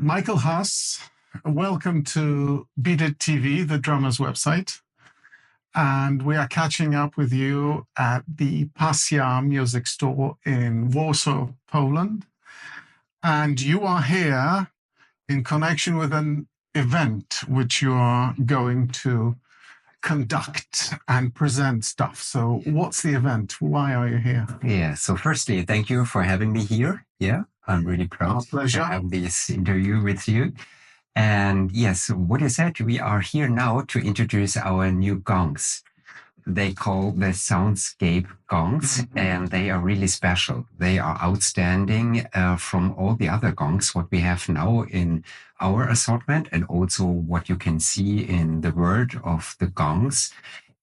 Michael Haas, welcome to Beat It TV, the drummer's website. And we are catching up with you at the Pasja Music Store in Warsaw, Poland. And you are here in connection with an event which you are going to conduct and present stuff. So what's the event? Why are you here? Yeah, so firstly, thank you for having me here. Yeah, I'm really proud to have this interview with you. And yes, what you said, we are here now to introduce our new gongs. They call the Soundscape Gongs, and they are really special. They are outstanding from all the other gongs, what we have now in our assortment, and also what you can see in the world of the gongs.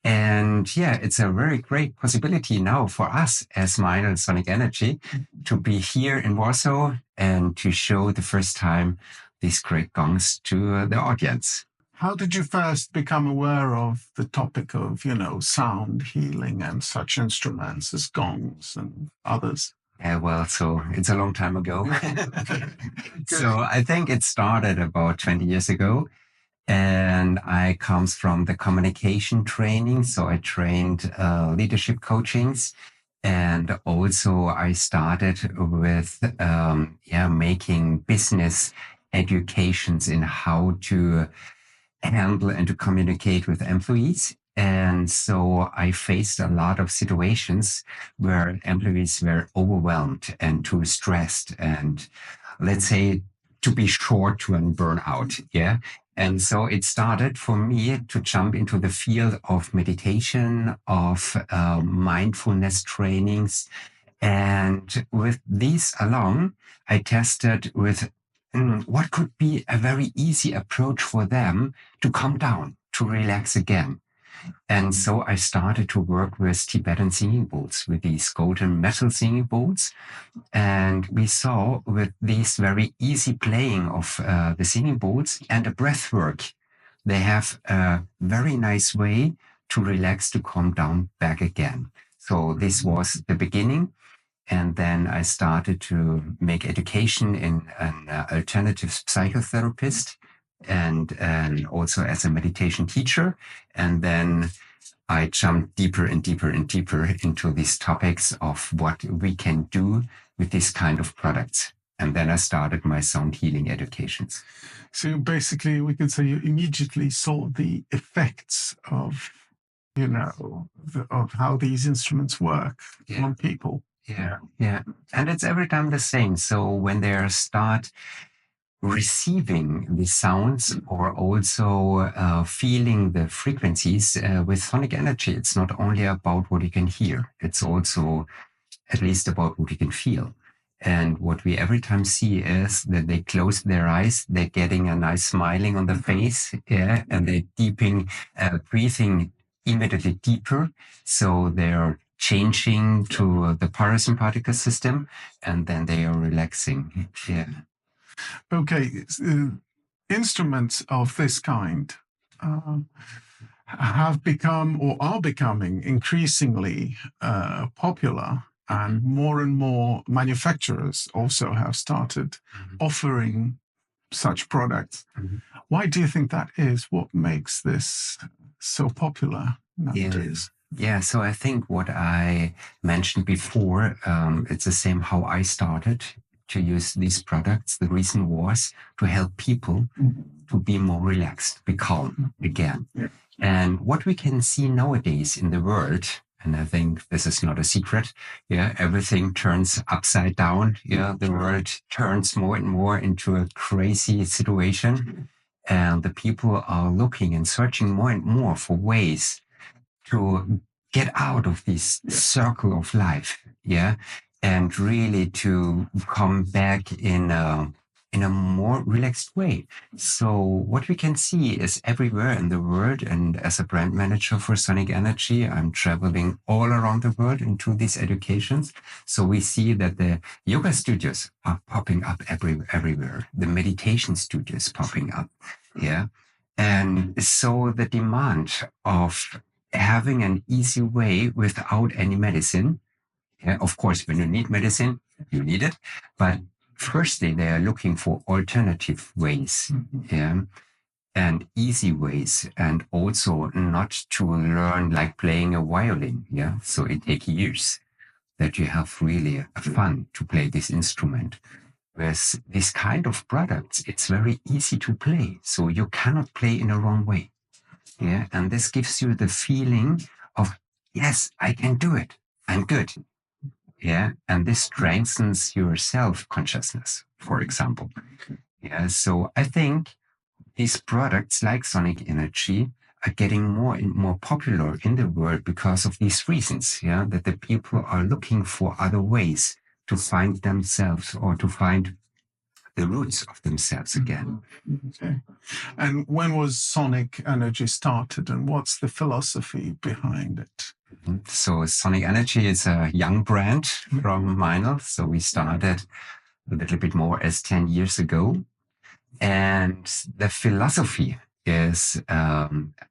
And yeah, it's a very great possibility now for us as Meinl Sonic Energy to be here in Warsaw and to show the first time these great gongs to the audience. How did you first become aware of the topic of, sound healing and such instruments as gongs and others? Yeah, well, so it's a long time ago. So I think it started about 20 years ago. And I comes from the communication training. So I trained leadership coachings. And also I started with making business educations in how to handle and to communicate with employees. And so I faced a lot of situations where employees were overwhelmed and too stressed and, let's say, to be short to a burnout. Yeah. And so it started for me to jump into the field of meditation, of mindfulness trainings. And with these along, I tested with what could be a very easy approach for them to calm down, to relax again. And so I started to work with Tibetan singing bowls, with these golden metal singing bowls. And we saw with this very easy playing of the singing bowls and the breath work, they have a very nice way to relax, to calm down back again. So this was the beginning. And then I started to make education in an alternative psychotherapist and also as a meditation teacher. And then I jumped deeper and deeper and deeper into these topics of what we can do with this kind of products. And then I started my sound healing educations. So basically, we could say you immediately saw the effects of, of how these instruments work on people. Yeah. And it's every time the same. So when they start receiving the sounds or also feeling the frequencies with sonic energy, it's not only about what you can hear. It's also at least about what you can feel. And what we every time see is that they close their eyes, they're getting a nice smiling on the face, and they're breathing immediately deeper. So they're changing to the parasympathetic system, and then they are relaxing. Yeah. Okay, instruments of this kind have become or are becoming increasingly popular, and more manufacturers also have started offering such products. Why do you think that is? What makes this so popular nowadays? Yeah, so I think what I mentioned before, it's the same how I started to use these products. The reason was to help people to be more relaxed, be calm again. And what we can see nowadays in the world, and I think this is not a secret, everything turns upside down. The world turns more and more into a crazy situation. And the people are looking and searching more and more for ways to get out of this circle of life, and really to come back in a more relaxed way. So what we can see is everywhere in the world, and as a brand manager for Sonic Energy, I'm traveling all around the world into these educations. So we see that the yoga studios are popping up everywhere. The meditation studios popping up, and so the demand of having an easy way without any medicine. Of course, when you need medicine, you need it, but firstly, they are looking for alternative ways, yeah, and easy ways, and also not to learn like playing a violin, yeah. So it takes years that you have really a fun to play this instrument. With this kind of products, it's very easy to play, so you cannot play in a wrong way, yeah. And this gives you the feeling of, yes, I can do it. I'm good. Yeah. And this strengthens your self-consciousness, for example. Yeah. So I think these products like Sonic Energy are getting more and more popular in the world because of these reasons. Yeah. That the people are looking for other ways to find themselves or to find the roots of themselves again. Okay. And when was Sonic Energy started, and what's the philosophy behind it? So Sonic Energy is a young brand from Meinl. So we started a little bit more as 10 years ago. And the philosophy is,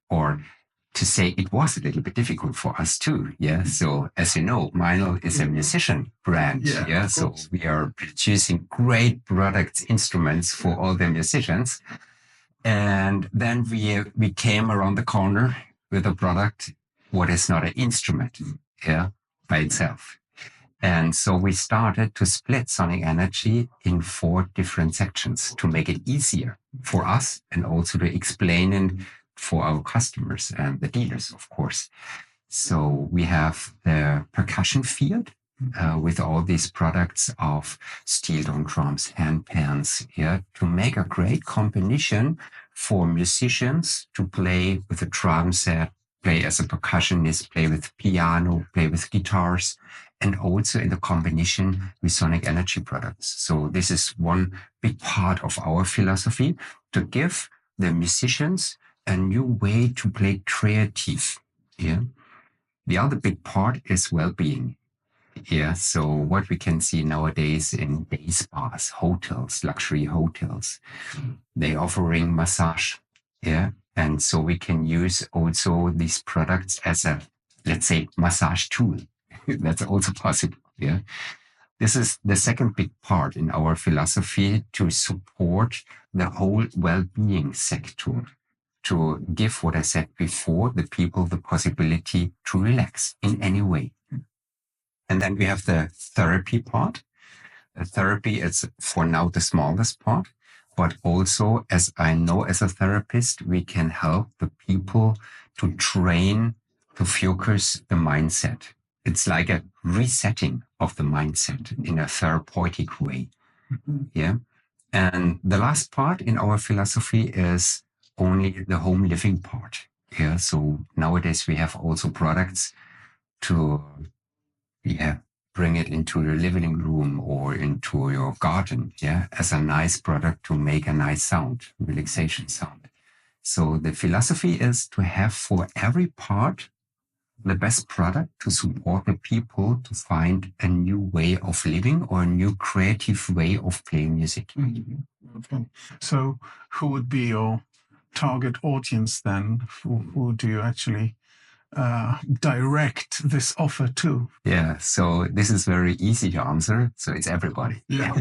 or to say it was a little bit difficult for us too. Yeah. So as you know, Meinl is a musician brand. Yeah. So we are producing great products, instruments for all the musicians. And then we came around the corner with a product, what is not an instrument, yeah, by itself. And so we started to split Sonic Energy in 4 different sections to make it easier for us and also to explain it for our customers and the dealers, of course. So we have the percussion field with all these products of steel drum drums, hand pans, yeah, to make a great combination for musicians to play with a drum set, play as a percussionist, play with piano, play with guitars, and also in the combination with Sonic Energy products. So this is one big part of our philosophy, to give the musicians a new way to play creative. Yeah. The other big part is well-being. Yeah. So what we can see nowadays in day spas, hotels, luxury hotels, they offering massage. Yeah. And so we can use also these products as a, let's say, massage tool. That's also possible. Yeah. This is the second big part in our philosophy, to support the whole well-being sector, to give what I said before, the people the possibility to relax in any way. And then we have the therapy part. The therapy is for now the smallest part, but also, as I know as a therapist, we can help the people to train, to focus the mindset. It's like a resetting of the mindset in a therapeutic way. Yeah. And the last part in our philosophy is only the home living part. Yeah. So nowadays we have also products to, yeah, bring it into your living room or into your garden, yeah, as a nice product to make a nice sound, relaxation sound. So the philosophy is to have for every part the best product to support the people to find a new way of living or a new creative way of playing music. Okay. So who would be your target audience then? Who do you actually direct this offer to? Yeah, so this is very easy to answer. So it's everybody. Yeah.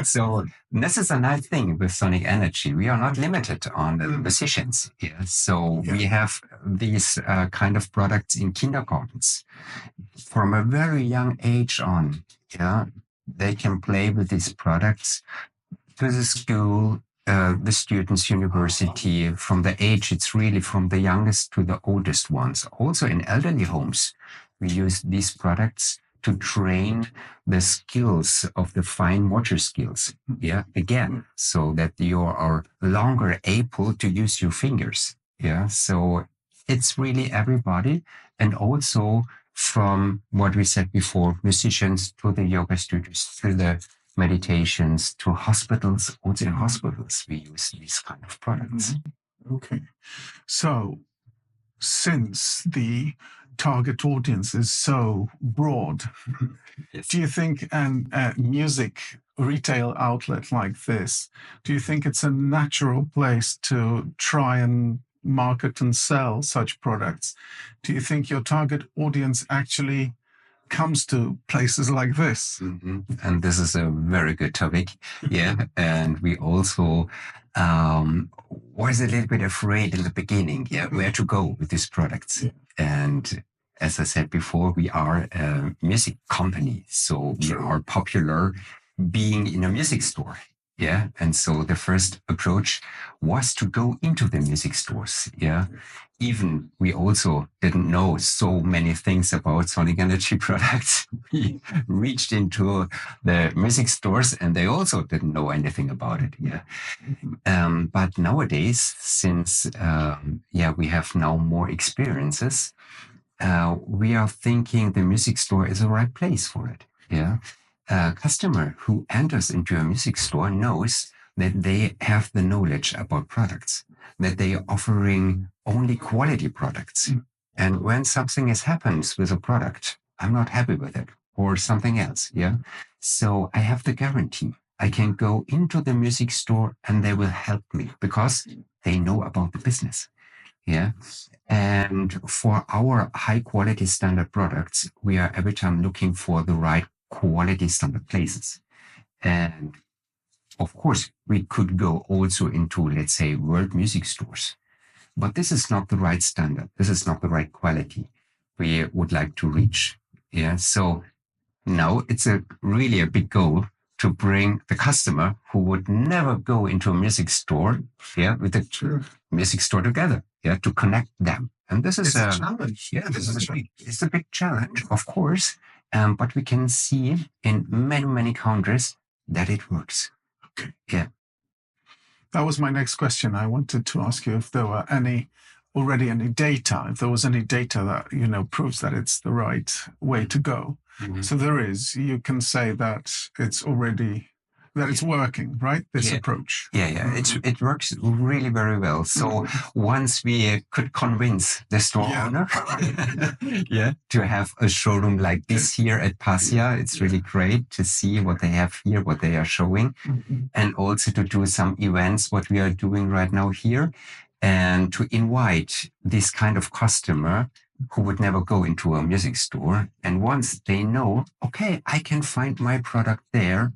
So this is a nice thing with Sonic Energy. We are not limited on the musicians here. So we have these kind of products in kindergartens from a very young age on. Yeah, they can play with these products to the school, the students' university. From the age, it's really from the youngest to the oldest ones. Also in elderly homes, we use these products to train the skills of the fine motor skills. Yeah, again, so that you are longer able to use your fingers. Yeah, so it's really everybody. And also from what we said before, musicians to the yoga studios, to the meditations, to hospitals. Also in hospitals, we use these kind of products. Okay. So since the target audience is so broad, Yes. do you think a music retail outlet like this, do you think it's a natural place to try and market and sell such products? Do you think your target audience actually comes to places like this. Mm-hmm. And this is a very good topic. Yeah. And we also was a little bit afraid in the beginning, where to go with these products. Yeah. And as I said before, we are a music company. So we are popular being in a music store. Yeah. And so the first approach was to go into the music stores. Yeah. Even we also didn't know so many things about Sonic Energy products. We reached into the music stores and they also didn't know anything about it. Yeah. But nowadays, since, we have now more experiences, we are thinking the music store is the right place for it. Yeah. A customer who enters into a music store knows that they have the knowledge about products, that they are offering only quality products. And when something happens with a product, I'm not happy with it or something else. Yeah. So I have the guarantee. I can go into the music store and they will help me because they know about the business. Yeah. And for our high quality standard products, we are every time looking for the right quality standard places. And of course, we could go also into, let's say, world music stores, but this is not the right standard. This is not the right quality we would like to reach. Yeah. So now it's really a big goal to bring the customer who would never go into a music store, with the music store together, to connect them. And this is a challenge. Yeah, it's a big challenge, of course. But we can see in many, many countries that it works. Okay. Yeah. That was my next question. I wanted to ask you if there were already any data, if there was any data that, proves that it's the right way to go. Mm-hmm. So there is. You can say that it's working, right? This approach. Yeah. Mm-hmm. It works really very well. So once we could convince the store owner, to have a showroom like this here at Passia, it's really great to see what they have here, what they are showing, and also to do some events, what we are doing right now here, and to invite this kind of customer who would never go into a music store. And once they know, okay, I can find my product there,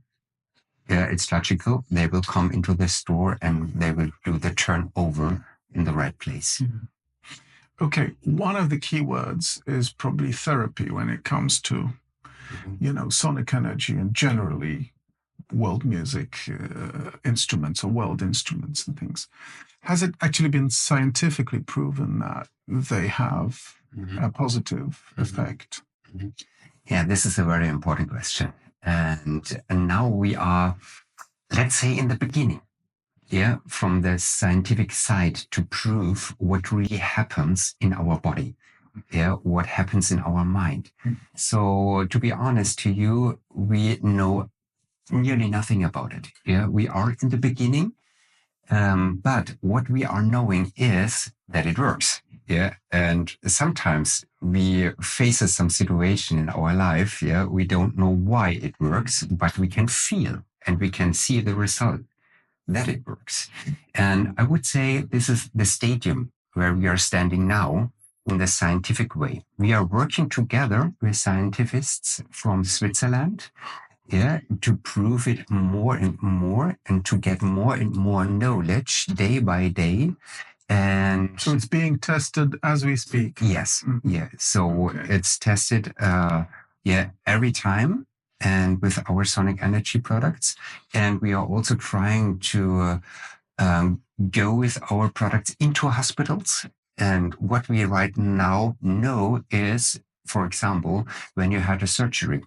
it's logical, they will come into the store and they will do the turnover in the right place. Mm-hmm. Okay, one of the key words is probably therapy when it comes to, sonic energy and generally world music instruments or world instruments and things. Has it actually been scientifically proven that they have a positive effect? Mm-hmm. Yeah, this is a very important question. And now we are, let's say, in the beginning, from the scientific side to prove what really happens in our body, what happens in our mind. So to be honest to you, we know nearly nothing about it. We are in the beginning, but what we are knowing is that it works. And sometimes we face some situation in our life. We don't know why it works, but we can feel and we can see the result that it works. And I would say this is the stadium where we are standing now in the scientific way. We are working together with scientists from Switzerland, to prove it more and more and to get more and more knowledge day by day. And so it's being tested as we speak. Yes. Mm-hmm. Yeah. So it's tested, every time and with our Sonic Energy products. And we are also trying to go with our products into hospitals. And what we right now know is, for example, when you had a surgery,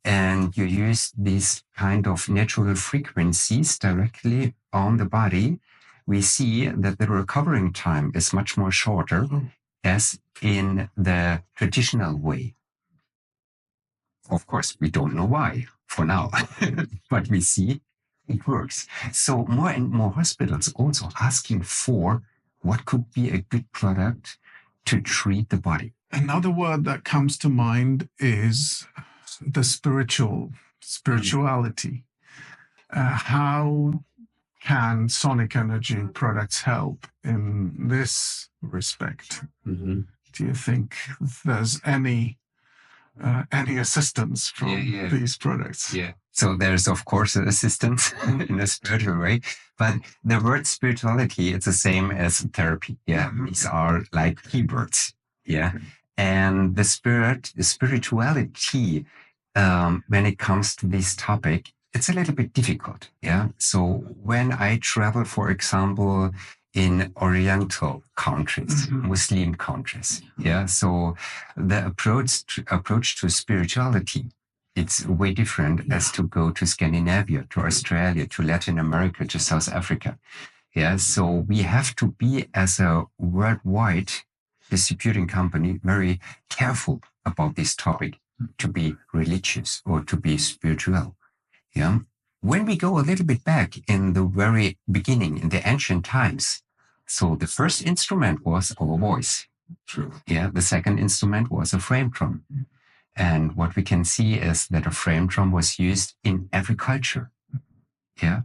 and you use these kind of natural frequencies directly on the body, we see that the recovering time is much more shorter as in the traditional way. Of course, we don't know why for now, but we see it works. So more and more hospitals also asking for what could be a good product to treat the body. Another word that comes to mind is the spirituality. How can Sonic Energy products help in this respect? Mm-hmm. Do you think there's any any assistance from these products. Yeah. So there's, of course, assistance in a spiritual way, but the word spirituality, it's the same as therapy. Yeah. These are like keywords. Yeah. And the spirituality, when it comes to this topic, it's a little bit difficult. Yeah. So when I travel, for example, in Oriental countries, Muslim countries. Yeah. So the approach to spirituality, it's way different as to go to Scandinavia, to Australia, to Latin America, to South Africa. Yeah. So we have to be, as a worldwide distributing company, very careful about this topic, to be religious or to be spiritual. Yeah. When we go a little bit back in the very beginning, in the ancient times, so the first instrument was our voice. True. Yeah. The second instrument was a frame drum. And what we can see is that a frame drum was used in every culture. Yeah.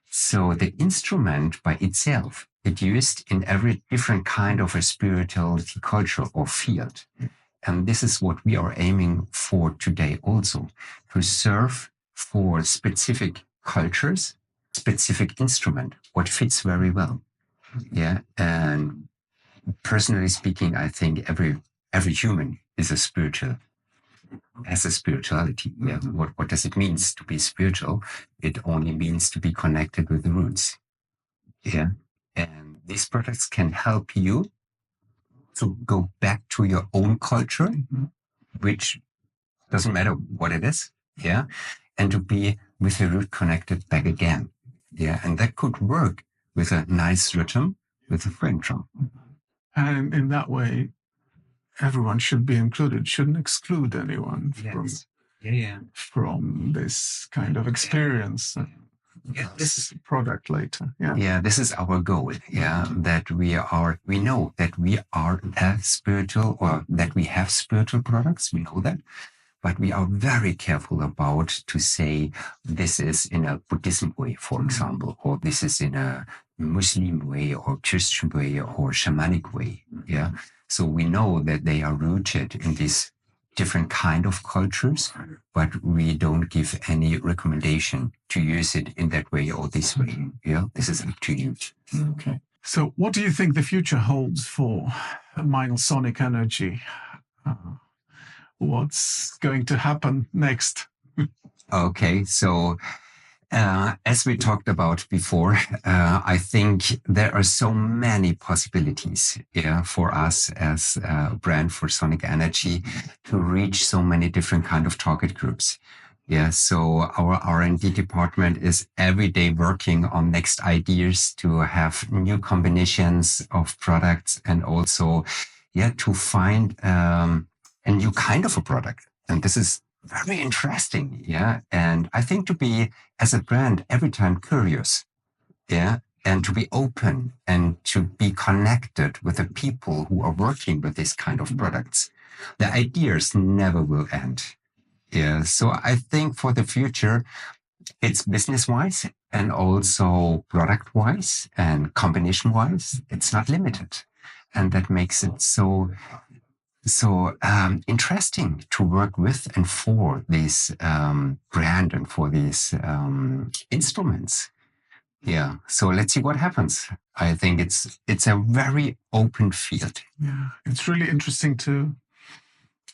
So the instrument by itself, it used in every different kind of a spirituality culture or field. And this is what we are aiming for today also, to serve for specific cultures, specific instrument, what fits very well. Yeah. And personally speaking, I think every human is a spiritual, has a spirituality. Yeah. What does it mean to be spiritual? It only means to be connected with the roots. Yeah. And these products can help you to go back to your own culture, which doesn't matter what it is. Yeah. And to be with the root connected back again. Yeah. And that could work with a nice rhythm, with a frame drum. And in that way, everyone should be included, shouldn't exclude anyone from this kind of experience. This product later. Yeah, this is our goal. Yeah, that we know that we are spiritual, or that we have spiritual products. We know that. But we are very careful about to say this is in a Buddhism way, for example, or this is in a Muslim way or Christian way or shamanic way. Yeah. So we know that they are rooted in these different kind of cultures, but we don't give any recommendation to use it in that way or this way. Yeah. This is up to you. Okay. So what do you think the future holds for Meinl Sonic Energy? What's going to happen next? Okay, so as we talked about before, I think there are so many possibilities for us as a brand for Sonic Energy to reach so many different kind of target groups. Yeah, so our R&D department is every day working on next ideas to have new combinations of products, and also, to find a new kind of a product. And this is very interesting. Yeah. And I think to be, as a brand, every time curious. Yeah. And to be open and to be connected with the people who are working with this kind of products. The ideas never will end. Yeah. So I think for the future, it's business-wise and also product-wise and combination-wise, it's not limited. And that makes it so interesting to work with and for this brand and for these instruments. Yeah. So let's see what happens. I think it's a very open field. Yeah. It's really interesting to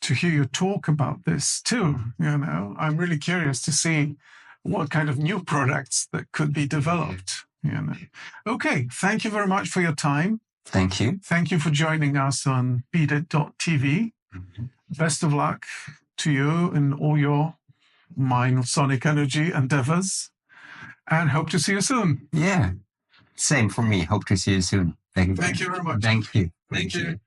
hear you talk about this too. You know, I'm really curious to see what kind of new products that could be developed. You know. Okay. Thank you very much for your time. Thank you. Thank you for joining us on beatit.tv. Best of luck to you in all your Meinl Sonic Energy endeavors, and hope to see you soon. Yeah, same for me. Hope to see you soon. Thank you very much. Thank you. Thank you.